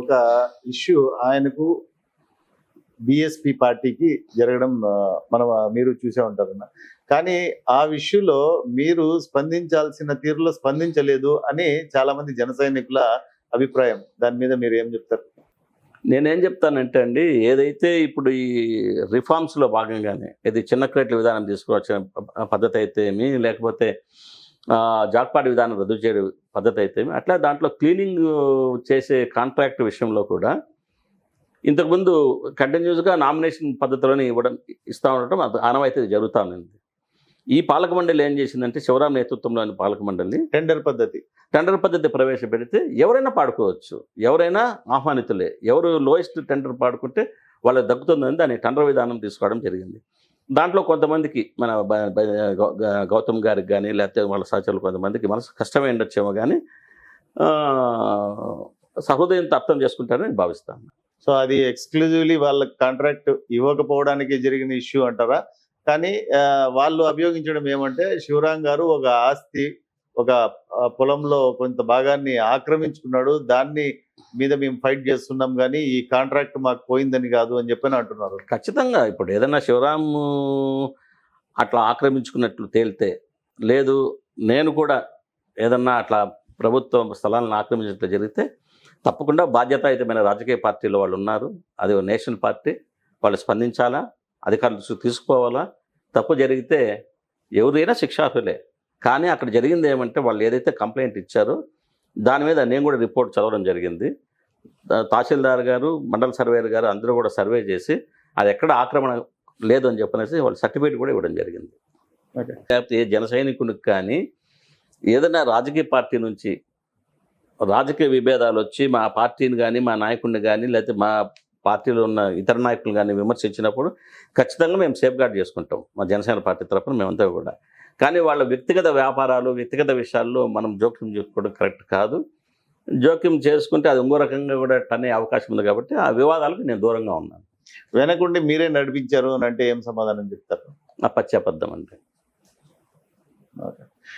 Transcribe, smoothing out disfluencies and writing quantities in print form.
ఒక ఇష్యూ ఆయనకు బీఎస్పీ పార్టీకి జరగడం మనం మీరు చూసే ఉంటారన్న. కానీ ఆ ఇష్యూలో మీరు స్పందించాల్సిన తీరులో స్పందించలేదు అని చాలా మంది జన సైనికుల అభిప్రాయం. దాని మీద మీరు ఏం చెప్తారు? నేనేం చెప్తానంటే అండి, ఏదైతే ఇప్పుడు ఈ రిఫార్మ్స్లో భాగంగానే ఇది చిన్న క్రేట్ల విధానం తీసుకువచ్చిన పద్ధతి అయితేమి, లేకపోతే జాక్పాట్ విధానం రద్దు చేయడం పద్ధతి అయితేమి, అట్లా దాంట్లో క్లీనింగ్ చేసే కాంట్రాక్ట్ విషయంలో కూడా ఇంతకుముందు కంటిన్యూస్గా నామినేషన్ పద్ధతిలోనే ఇస్తూ ఉండటం ఆనవాయితీ జరుగుతూ ఉంది. ఈ పాలక మండలి ఏం చేసిందంటే, శివరాం నేతృత్వంలోని పాలక మండలి టెండర్ పద్ధతి ప్రవేశపెడితే ఎవరైనా పాడుకోవచ్చు, ఎవరైనా ఆహ్వానితులే, ఎవరు లోయెస్ట్ టెండర్ పాడుకుంటే వాళ్ళకి దక్కుతుందని దాని టెండర్ విధానం తీసుకోవడం జరిగింది. దాంట్లో కొంతమందికి మన గౌతమ్ గారికి కానీ లేకపోతే వాళ్ళ సహచరులు కొంతమందికి మనసు కష్టమే ఉండొచ్చేమో కానీ సహృదయంతో అర్థం చేసుకుంటారని భావిస్తాను. సో అది ఎక్స్క్లూజివ్లీ వాళ్ళ కాంట్రాక్ట్ ఇవ్వకపోవడానికి జరిగిన ఇష్యూ అంటారా? కానీ వాళ్ళు అభియోగించడం ఏమంటే, శివరాం గారు ఒక ఆస్తి, ఒక పొలంలో కొంత భాగాన్ని ఆక్రమించుకున్నాడు, దాన్ని మీద మేము ఫైట్ చేస్తున్నాం కానీ ఈ కాంట్రాక్ట్ మాకు పోయిందని కాదు అని చెప్పని అంటున్నారు. ఖచ్చితంగా ఇప్పుడు ఏదైనా శివరాం అట్లా ఆక్రమించుకున్నట్లు తేలితే, లేదు నేను కూడా ఏదన్నా అట్లా ప్రభుత్వ స్థలాలను ఆక్రమించినట్లు జరిగితే తప్పకుండా బాధ్యతాయుతమైన రాజకీయ పార్టీలో వాళ్ళు ఉన్నారు. అది నేషనల్ పార్టీ, వాళ్ళు స్పందించాలా, అధికారులు తీసుకోవాలా. తప్పు జరిగితే ఎవరైనా శిక్షార్హులే. కానీ అక్కడ జరిగింది ఏమంటే, వాళ్ళు ఏదైతే కంప్లైంట్ ఇచ్చారో దాని మీద నేను కూడా రిపోర్ట్ చదవడం జరిగింది. తహసీల్దార్ గారు, మండల సర్వేయర్ గారు అందరూ కూడా సర్వే చేసి అది ఎక్కడ ఆక్రమణ లేదు అని చెప్పనేసి వాళ్ళు సర్టిఫికేట్ కూడా ఇవ్వడం జరిగింది. లేకపోతే జన సైనికునికి కానీ ఏదైనా రాజకీయ పార్టీ నుంచి రాజకీయ విభేదాలు వచ్చి మా పార్టీని కానీ, మా నాయకుడిని కానీ, లేకపోతే మా పార్టీలో ఉన్న ఇతర నాయకులు కానీ విమర్శించినప్పుడు ఖచ్చితంగా మేము సేఫ్ గార్డ్ చేసుకుంటాం మా జనసేన పార్టీ తరఫున మేమంతా కూడా. కానీ వాళ్ళ వ్యక్తిగత వ్యాపారాలు, వ్యక్తిగత విషయాల్లో మనం జోక్యం చేసుకోవడం కరెక్ట్ కాదు. జోక్యం చేసుకుంటే అది ఇంకో రకంగా కూడా అనే అవకాశం ఉంది. కాబట్టి ఆ వివాదాలకు నేను దూరంగా ఉన్నాను. వెనకుండి మీరే నడిపించారు అని అంటే ఏం సమాధానం చెప్తారు? ఆ పచ్చి అబద్ధం అంటే. ఓకే.